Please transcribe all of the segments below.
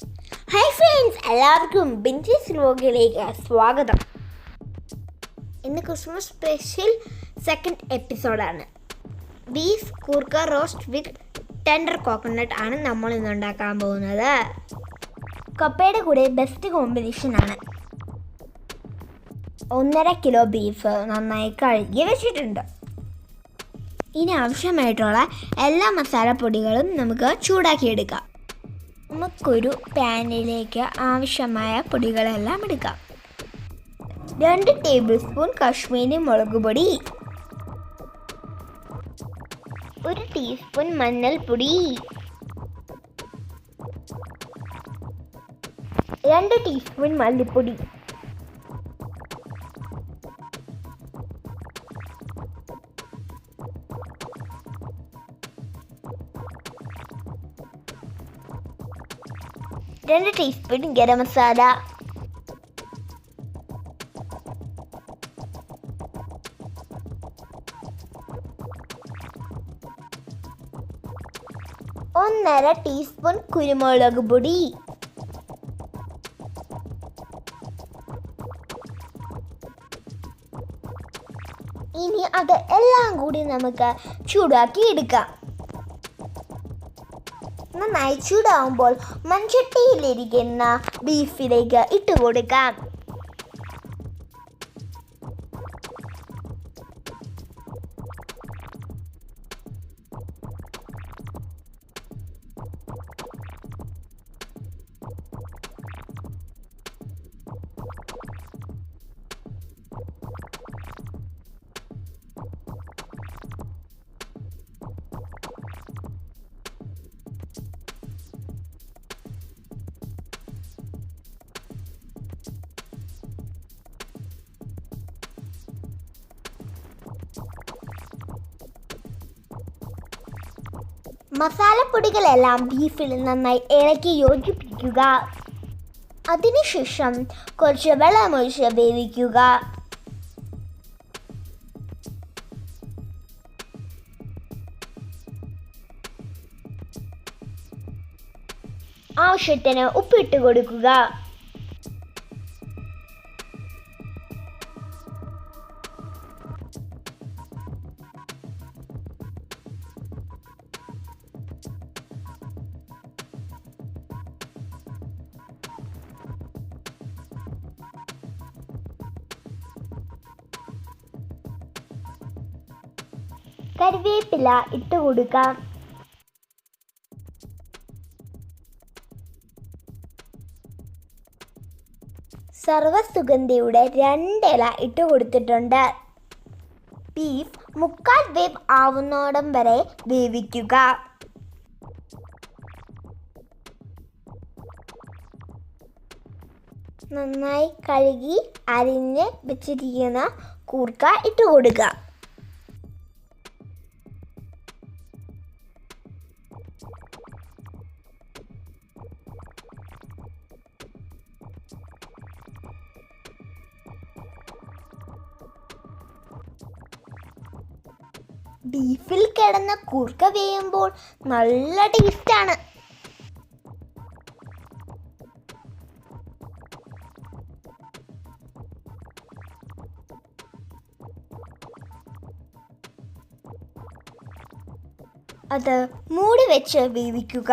Hi friends, എല്ലാവർക്കും ബിൻസീസ് വ്ലോഗിലേക്ക് സ്വാഗതം. ഇന്ന് ക്രിസ്മസ് സ്പെഷ്യൽ സെക്കൻഡ് എപ്പിസോഡാണ്. ബീഫ് കൂർക്ക റോസ്റ്റ് വിത്ത് ടെൻഡർ കോക്കനട്ട് ആണ് നമ്മൾ ഇന്ന് ഉണ്ടാക്കാൻ പോകുന്നത്. കപ്പയുടെ കൂടെ ബെസ്റ്റ് കോമ്പിനേഷനാണ്. 1.5 കിലോ ബീഫ് നന്നായി കഴുകി വെച്ചിട്ടുണ്ട്. ഇനി ആവശ്യമായിട്ടുള്ള എല്ലാ മസാലപ്പൊടികളും നമുക്ക് ചൂടാക്കിയെടുക്കാം. നമുക്കൊരു പാനിലേക്ക് ആവശ്യമായ പൊടികളെല്ലാം എടുക്കാം. 2 ടേബിൾ സ്പൂൺ കാശ്മീരി മുളക് പൊടി, 1 ടീസ്പൂൺ മഞ്ഞൾപ്പൊടി, 2 ടീസ്പൂൺ മല്ലിപ്പൊടി, 2 ടീസ്പൂൺ ഗരം മസാല, 1.5 ടീസ്പൂൺ കുരുമുളക് പൊടി, ഇനി അത് എല്ലാം കൂടി നമുക്ക് ചൂടാക്കി എടുക്കാം. നന്നായി ചൂടാവുമ്പോൾ മൺചട്ടിയിലിരിക്കുന്ന ബീഫിലേക്ക് ഇട്ട് കൊടുക്കാം. മസാലപ്പൊടികളെല്ലാം ബീഫിൽ നന്നായി ഇളക്കി യോജിപ്പിക്കുക. അതിനുശേഷം കുറച്ച് വെള്ളമൊഴിച്ച് വേവിക്കുക. ആവശ്യത്തിന് ഉപ്പിട്ട് കൊടുക്കുക. കറിവേപ്പില ഇട്ട് കൊടുക്കാം. സർവ്വസുഗന്ധിയുടെ 2 ഇല ഇട്ട് കൊടുത്തിട്ടുണ്ട്. ബീഫ് 3/4 വേവ് ആവുന്നോടം വരെ വേവിക്കുക. നന്നായി കഴുകി അരിഞ്ഞ് വെച്ചിരിക്കുന്ന കൂർക്ക ഇട്ട് കൊടുക്കുക. ബീഫിൽ കിടന്ന കൂർക്ക വേയുമ്പോൾ നല്ല ടേസ്റ്റാണ്. അത് മൂടി വെച്ച് വേവിക്കുക.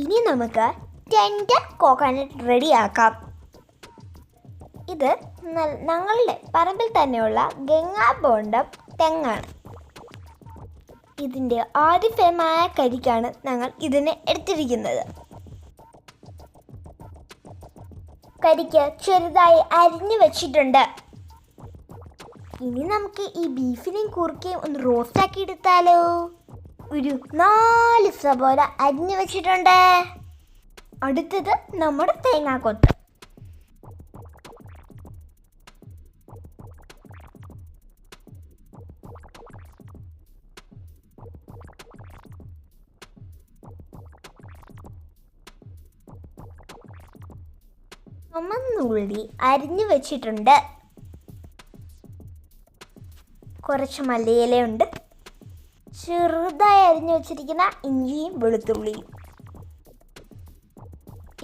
ഇനി നമുക്ക് ടെൻഡർ കോക്കനട്ട് റെഡിയാക്കാം. ഇത് ഞങ്ങളുടെ പറമ്പിൽ തന്നെയുള്ള ഗംഗാബോണ്ടം തെങ്ങാണ്. ഇതിൻ്റെ ആദ്യഫലമായ കരിക്കാണ് ഞങ്ങൾ ഇതിനെ എടുത്തിരിക്കുന്നത്. കരിക്ക് ചെറുതായി അരിഞ്ഞു വെച്ചിട്ടുണ്ട്. ഇനി നമുക്ക് ഈ ബീഫിനെയും കൂർക്കയും ഒന്ന് റോസ്റ്റാക്കി എടുത്താലോ. ഒരു 4 സവോള അരിഞ്ഞു വെച്ചിട്ടുണ്ട്. അടുത്തത് നമ്മുടെ തേങ്ങാക്കൊത്ത്. ചുമന്നുള്ളി അരിഞ്ഞു വെച്ചിട്ടുണ്ട്. കുറച്ച് മല്ലിയിലയുണ്ട്, ചെറുതായി അരിഞ്ഞു വെച്ചിരിക്കുന്ന ഇഞ്ചിയും വെളുത്തുള്ളിയും.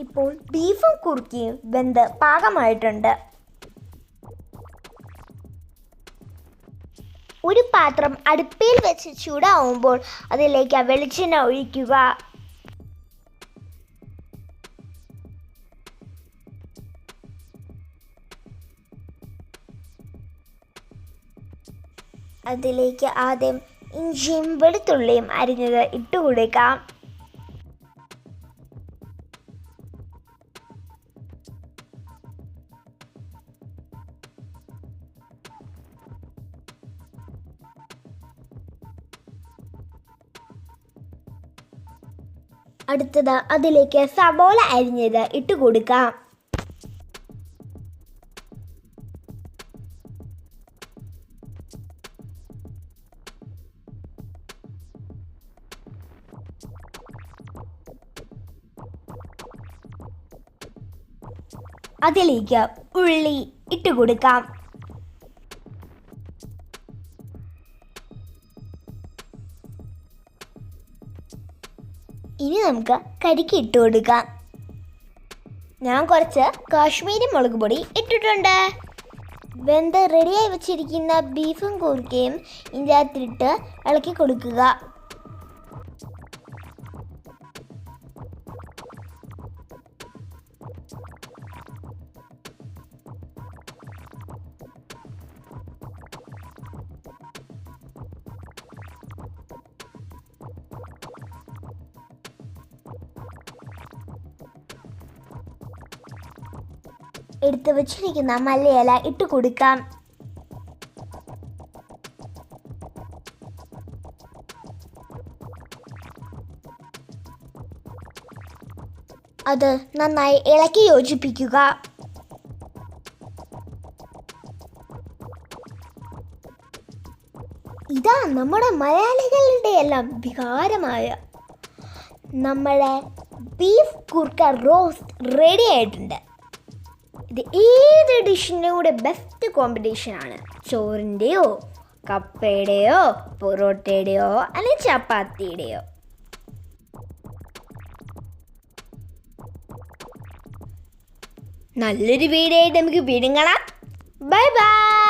ഇപ്പോൾ ബീഫും കുറുക്കിയും വെന്ത് പാകമായിട്ടുണ്ട്. ഒരു പാത്രം അടുപ്പിൽ വെച്ച് ചൂടാവുമ്പോൾ അതിലേക്ക് വെളിച്ചെണ്ണ ഒഴിക്കുക. അതിലേക്ക് ആദ്യം ഇഞ്ചിയും വെളുത്തുള്ളിയും അരിഞ്ഞത് ഇട്ട് കൊടുക്കാം. അടുത്തത് അതിലേക്ക് സബോള അരിഞ്ഞത് ഇട്ട് കൊടുക്കാം. അതിലേക്ക് ഉള്ളി ഇട്ട് കൊടുക്കാം. ഇനി നമുക്ക് കരിക്ക് ഇട്ട് കൊടുക്കാം. ഞാൻ കുറച്ച് കാശ്മീരി മുളക് പൊടി ഇട്ടിട്ടുണ്ട്. വെന്ത് റെഡിയായി വെച്ചിരിക്കുന്ന ബീഫും കുറുക്കയും ഇതിൻ്റെ അകത്തിട്ട് ഇളക്കി കൊടുക്കുക. എടുത്ത് വെച്ചിരിക്കുന്ന മല്ലിയില ഇട്ട് കൊടുക്കാം. അത് നന്നായി ഇളക്കി യോജിപ്പിക്കുക. ഇതാ നമ്മുടെ മലയാളികളുടെ എല്ലാം വികാരമായ നമ്മുടെ ബീഫ് കുർക്ക റോസ്റ്റ് റെഡി ആയിട്ടുണ്ട്. ഇത് ഏത് ഡിഷിൻ്റെ കൂടെ ബെസ്റ്റ് കോമ്പിനേഷനാണ്. ചോറിൻ്റെയോ കപ്പയുടെയോ പൊറോട്ടയുടെയോ അല്ലെങ്കിൽ ചപ്പാത്തിയുടെയോ. നല്ലൊരു വീഡിയോ ആയിട്ട് നമുക്ക് വീണ്ടും കാണാം. Bye bye.